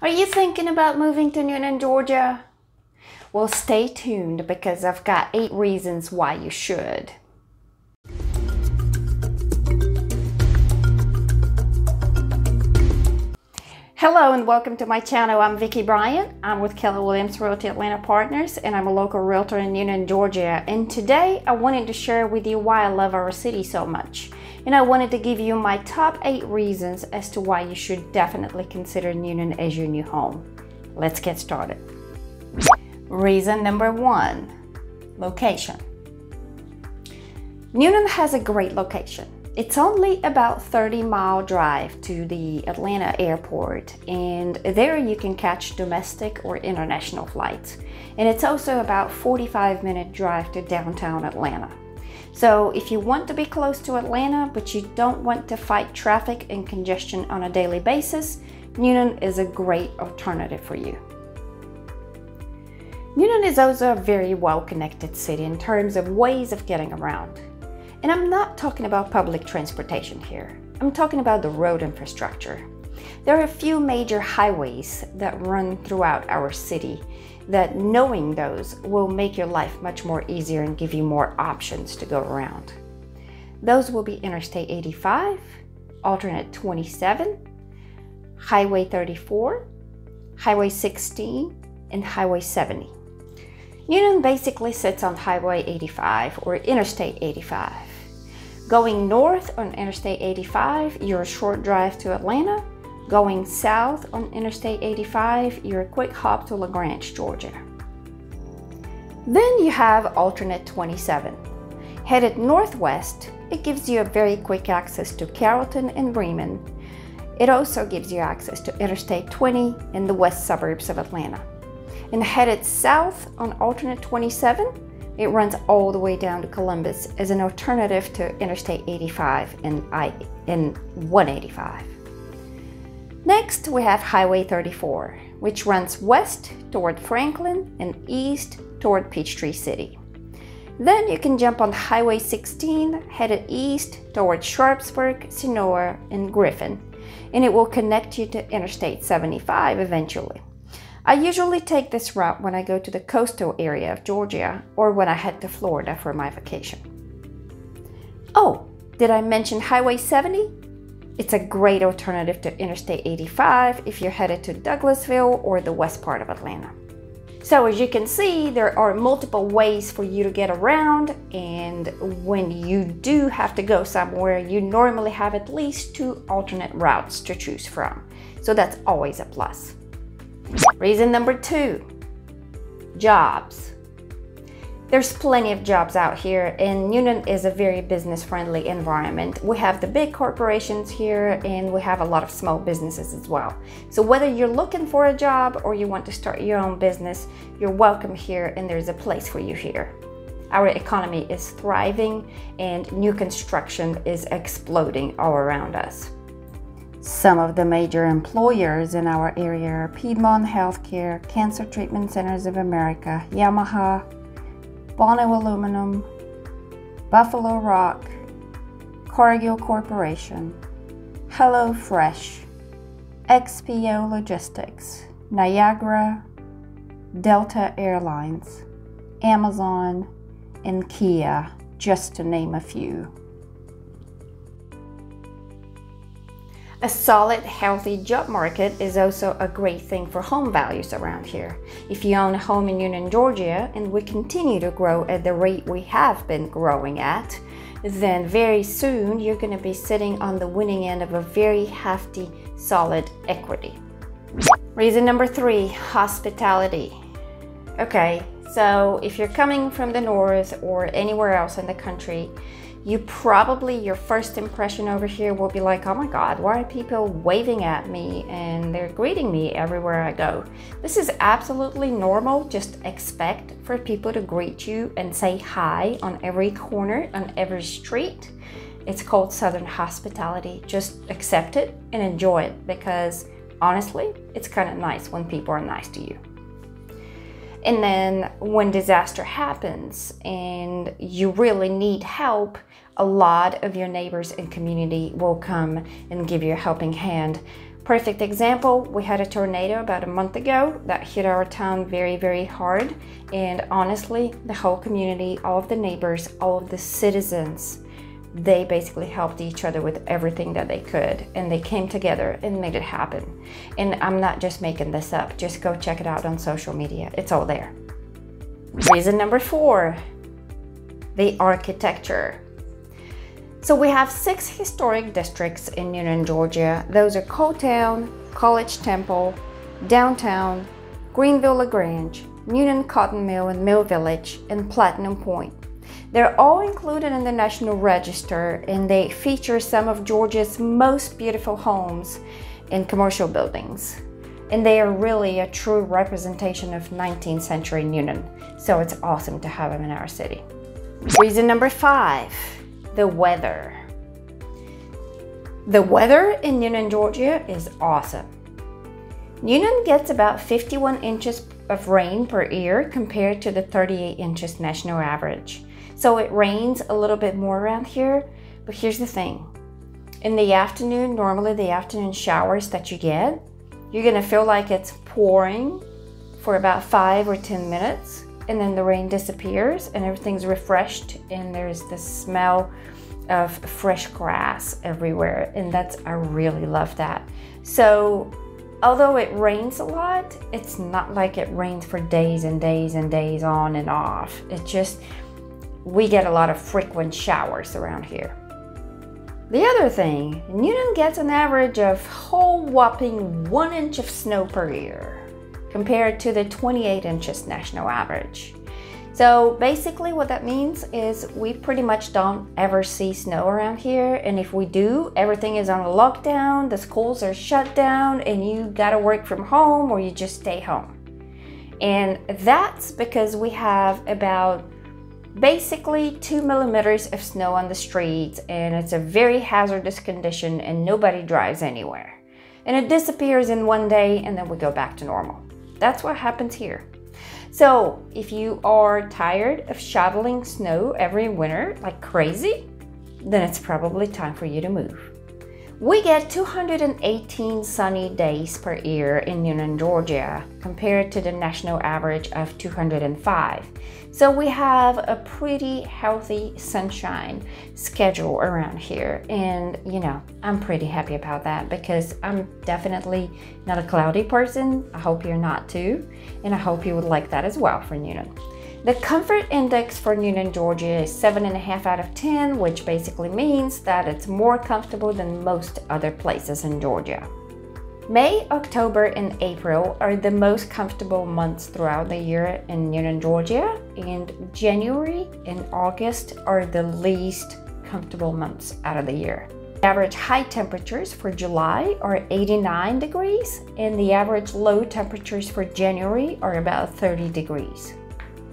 Are you thinking about moving to Newnan, Georgia? Well, stay tuned because I've got 8 reasons why you should. Hello and welcome to my channel. I'm Vicky Bryant. I'm with Keller Williams Realty Atlanta Partners and I'm a local realtor in Newnan, Georgia. And today I wanted to share with you why I love our city so much. And I wanted to give you my top 8 reasons as to why you should definitely consider Newnan as your new home. Let's get started. Reason number 1, location. Newnan has a great location. It's only about 30-mile drive to the Atlanta airport, and there you can catch domestic or international flights. And it's also about 45-minute drive to downtown Atlanta. So if you want to be close to Atlanta, but you don't want to fight traffic and congestion on a daily basis, Newnan is a great alternative for you. Newnan is also a very well-connected city in terms of ways of getting around. And I'm not talking about public transportation here. I'm talking about the road infrastructure. There are a few major highways that run throughout our city that knowing those will make your life much more easier and give you more options to go around. Those will be Interstate 85, Alternate 27, Highway 34, Highway 16, and Highway 70. Newnan basically sits on Highway 85 or Interstate 85. Going north on Interstate 85, you're a short drive to Atlanta. Going south on Interstate 85, you're a quick hop to LaGrange, Georgia. Then you have Alternate 27. Headed northwest, it gives you a very quick access to Carrollton and Bremen. It also gives you access to Interstate 20 in the west suburbs of Atlanta. And headed south on Alternate 27, it runs all the way down to Columbus as an alternative to Interstate 85 and 185. Next, we have Highway 34, which runs west toward Franklin and east toward Peachtree City. Then you can jump on Highway 16, headed east toward Sharpsburg, Senoia, and Griffin, and it will connect you to Interstate 75 eventually. I usually take this route when I go to the coastal area of Georgia or when I head to Florida for my vacation. Oh, did I mention Highway 70? It's a great alternative to Interstate 85 if you're headed to Douglasville or the west part of Atlanta. So as you can see, there are multiple ways for you to get around, and when you do have to go somewhere, you normally have at least 2 alternate routes to choose from. So that's always a plus. Reason number 2, jobs. There's plenty of jobs out here, and Newnan is a very business-friendly environment. We have the big corporations here, and we have a lot of small businesses as well. So whether you're looking for a job or you want to start your own business, you're welcome here, and there's a place for you here. Our economy is thriving, and new construction is exploding all around us. Some of the major employers in our area are Piedmont Healthcare, Cancer Treatment Centers of America, Yamaha, Bono Aluminum, Buffalo Rock, Cargill Corporation, HelloFresh, XPO Logistics, Niagara, Delta Airlines, Amazon, and Kia, just to name a few. A solid, healthy job market is also a great thing for home values around here. If you own a home in Newnan, Georgia, and we continue to grow at the rate we have been growing at, then very soon you're going to be sitting on the winning end of a very hefty, solid equity. Reason number 3, hospitality. Okay, so if you're coming from the north or anywhere else in the country, your first impression over here will be like, oh my God, why are people waving at me and they're greeting me everywhere I go? This is absolutely normal. Just expect for people to greet you and say hi on every corner, on every street. It's called Southern hospitality. Just accept it and enjoy it because honestly, it's kind of nice when people are nice to you. And then when disaster happens and you really need help, a lot of your neighbors and community will come and give you a helping hand. Perfect example, we had a tornado about a month ago that hit our town very, very hard. And honestly, the whole community, all of the neighbors, all of the citizens, they basically helped each other with everything that they could. And they came together and made it happen. And I'm not just making this up. Just go check it out on social media. It's all there. Reason number 4, the architecture. So we have 6 historic districts in Newnan, Georgia. Those are Coletown, College Temple, Downtown, Greenville-LaGrange, Newnan Cotton Mill and Mill Village, and Platinum Point. They're all included in the National Register, and they feature some of Georgia's most beautiful homes and commercial buildings. And they are really a true representation of 19th century Newnan. So it's awesome to have them in our city. Reason number 5. The weather. The weather in Newnan, Georgia is awesome. Newnan gets about 51 inches of rain per year compared to the 38 inches national average. So it rains a little bit more around here, but here's the thing. In the afternoon, normally the afternoon showers that you get, you're gonna feel like it's pouring for about 5 or 10 minutes. And then the rain disappears and everything's refreshed and there's the smell of fresh grass everywhere, and I really love that. So although it rains a lot, it's not like it rains for days and days and days on and off. It's just, we get a lot of frequent showers around here. The other thing, Newnan gets an average of whole whopping 1 inch of snow per year, compared to the 28 inches national average. So basically what that means is we pretty much don't ever see snow around here, and if we do, everything is on a lockdown, the schools are shut down, and you gotta work from home or you just stay home. And that's because we have about basically 2 millimeters of snow on the streets, and it's a very hazardous condition and nobody drives anywhere. And it disappears in one day and then we go back to normal. That's what happens here. So if you are tired of shoveling snow every winter like crazy, then it's probably time for you to move. We get 218 sunny days per year in Newnan, Georgia, compared to the national average of 205. So we have a pretty healthy sunshine schedule around here. And you know, I'm pretty happy about that because I'm definitely not a cloudy person. I hope you're not too. And I hope you would like that as well for Newnan. The comfort index for Newnan, Georgia is 7.5 out of 10, which basically means that it's more comfortable than most other places in Georgia. May, October, and April are the most comfortable months throughout the year in Newnan, Georgia, and January and August are the least comfortable months out of the year. Average high temperatures for July are 89 degrees, and the average low temperatures for January are about 30 degrees.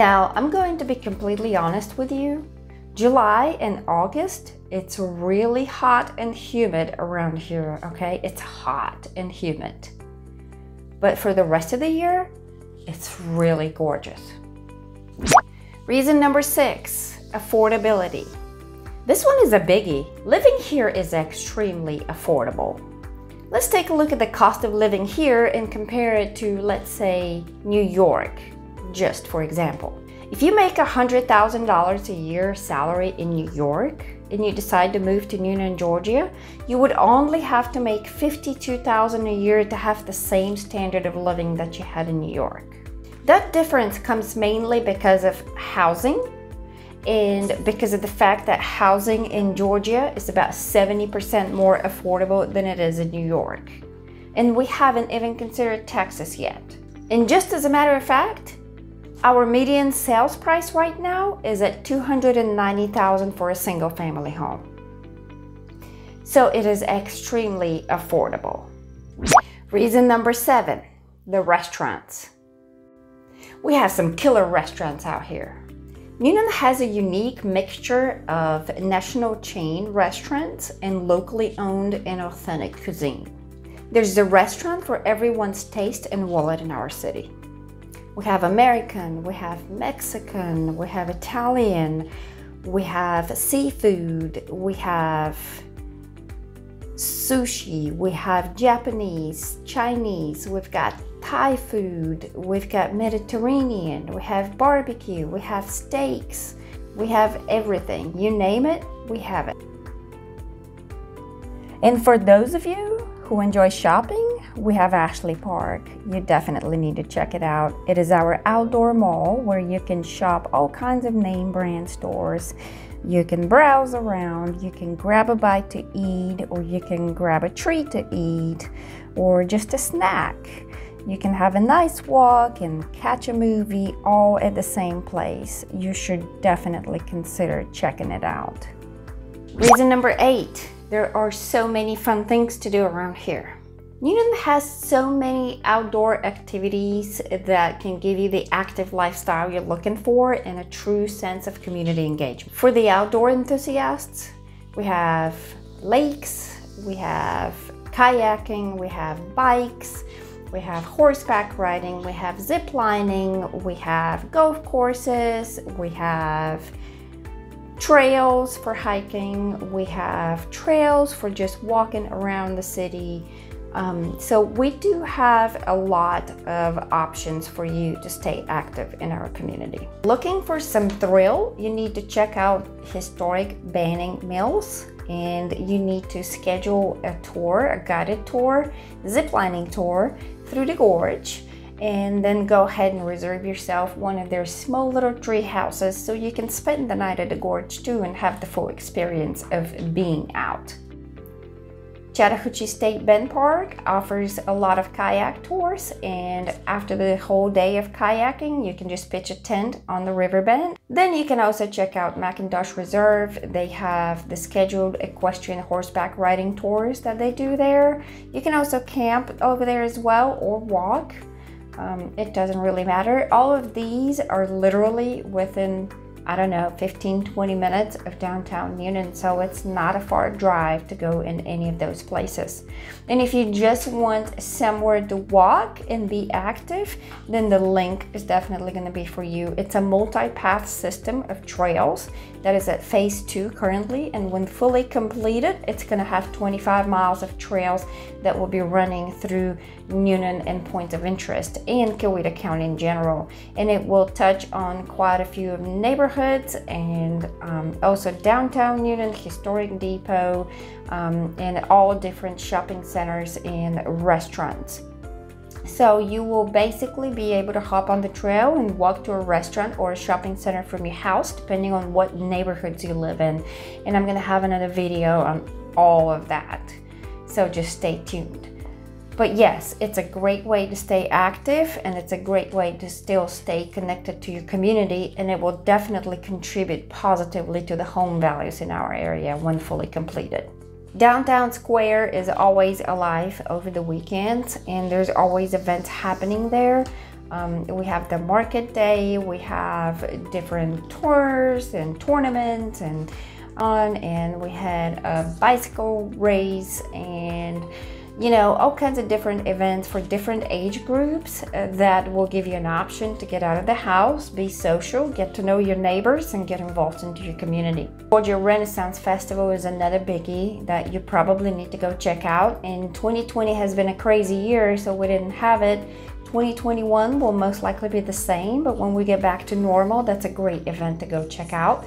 Now, I'm going to be completely honest with you. July and August, it's really hot and humid around here, okay? It's hot and humid. But for the rest of the year, it's really gorgeous. Reason number 6, affordability. This one is a biggie. Living here is extremely affordable. Let's take a look at the cost of living here and compare it to, let's say, New York. Just for example, if you make $100,000 a year salary in New York and you decide to move to Newnan, Georgia, you would only have to make $52,000 a year to have the same standard of living that you had in New York. That difference comes mainly because of housing and because of the fact that housing in Georgia is about 70% more affordable than it is in New York. And we haven't even considered taxes yet. And just as a matter of fact, our median sales price right now is at $290,000 for a single family home. So it is extremely affordable. Reason number 7, the restaurants. We have some killer restaurants out here. Newnan has a unique mixture of national chain restaurants and locally owned and authentic cuisine. There's a restaurant for everyone's taste and wallet in our city. We have American, we have Mexican, we have Italian, we have seafood, we have sushi, we have Japanese, Chinese, we've got Thai food, we've got Mediterranean, we have barbecue, we have steaks, we have everything. You name it, we have it. And for those of you who enjoy shopping, we have Ashley Park. You definitely need to check it out. It is our outdoor mall where you can shop all kinds of name brand stores. You can browse around, you can grab a bite to eat, or you can grab a treat to eat, or just a snack. You can have a nice walk and catch a movie all at the same place. You should definitely consider checking it out. Reason number 8, there are so many fun things to do around here. Newnan has so many outdoor activities that can give you the active lifestyle you're looking for and a true sense of community engagement. For the outdoor enthusiasts, we have lakes, we have kayaking, we have bikes, we have horseback riding, we have zip lining, we have golf courses, we have trails for hiking, we have trails for just walking around the city. So we do have a lot of options for you to stay active in our community. Looking for some thrill, you need to check out historic Banning Mills, and you need to schedule a tour, a guided tour, ziplining tour through the gorge, and then go ahead and reserve yourself one of their small little tree houses so you can spend the night at the gorge too and have the full experience of being out. Chattahoochee State Bend Park offers a lot of kayak tours, and after the whole day of kayaking, you can just pitch a tent on the riverbed. Then you can also check out McIntosh Reserve. They have the scheduled equestrian horseback riding tours that they do there. You can also camp over there as well or walk. It doesn't really matter. All of these are literally within, I don't know, 15-20 minutes of downtown Newnan, so it's not a far drive to go in any of those places. And if you just want somewhere to walk and be active, then the link is definitely going to be for you. It's a multi-path system of trails that is at phase 2 currently, and when fully completed, it's going to have 25 miles of trails that will be running through Newnan and points of interest and Coweta County in general. And it will touch on quite a few neighborhoods and also downtown Newnan, Historic Depot, and all different shopping centers and restaurants. So you will basically be able to hop on the trail and walk to a restaurant or a shopping center from your house, depending on what neighborhoods you live in. And I'm going to have another video on all of that, so just stay tuned. But yes, it's a great way to stay active, and it's a great way to still stay connected to your community, and it will definitely contribute positively to the home values in our area when fully completed. Downtown Square is always alive over the weekends, and there's always events happening there. We have the market day, we have different tours and tournaments and we had a bicycle race and all kinds of different events for different age groups that will give you an option to get out of the house, be social, get to know your neighbors, and get involved into your community. Georgia Renaissance Festival is another biggie that you probably need to go check out. And 2020 has been a crazy year, so we didn't have it. 2021 will most likely be the same, but when we get back to normal, that's a great event to go check out.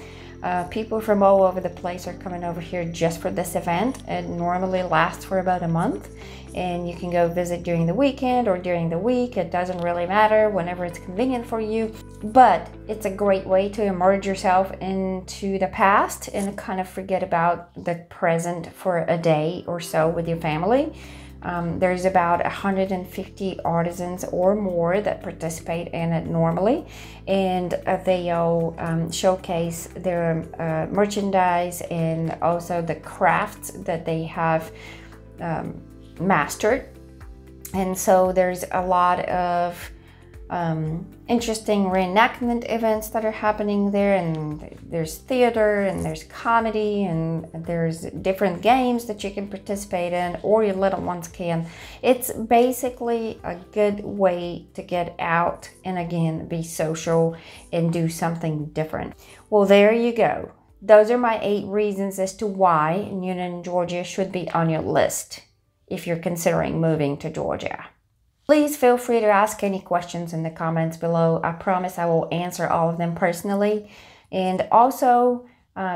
People from all over the place are coming over here just for this event. It normally lasts for about a month, and you can go visit during the weekend or during the week. It doesn't really matter, whenever it's convenient for you, but it's a great way to immerse yourself into the past and kind of forget about the present for a day or so with your family. There's about 150 artisans or more that participate in it normally, and they all showcase their merchandise and also the crafts that they have mastered. And so there's a lot of interesting reenactment events that are happening there, and there's theater and there's comedy and there's different games that you can participate in, or your little ones can. It's basically a good way to get out and again be social and do something different. Well, there you go. Those are my 8 reasons as to why Newnan, Georgia should be on your list if you're considering moving to Georgia. Please feel free to ask any questions in the comments below. I promise I will answer all of them personally. And also,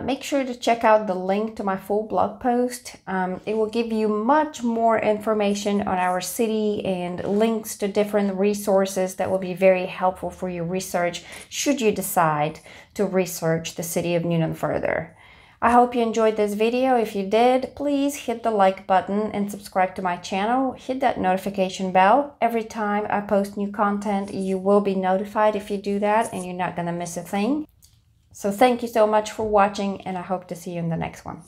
make sure to check out the link to my full blog post. It will give you much more information on our city and links to different resources that will be very helpful for your research should you decide to research the city of Newnan further. I hope you enjoyed this video. If you did, please hit the like button and subscribe to my channel. Hit that notification bell. Every time I post new content, you will be notified if you do that, and you're not gonna miss a thing. So thank you so much for watching, and I hope to see you in the next one.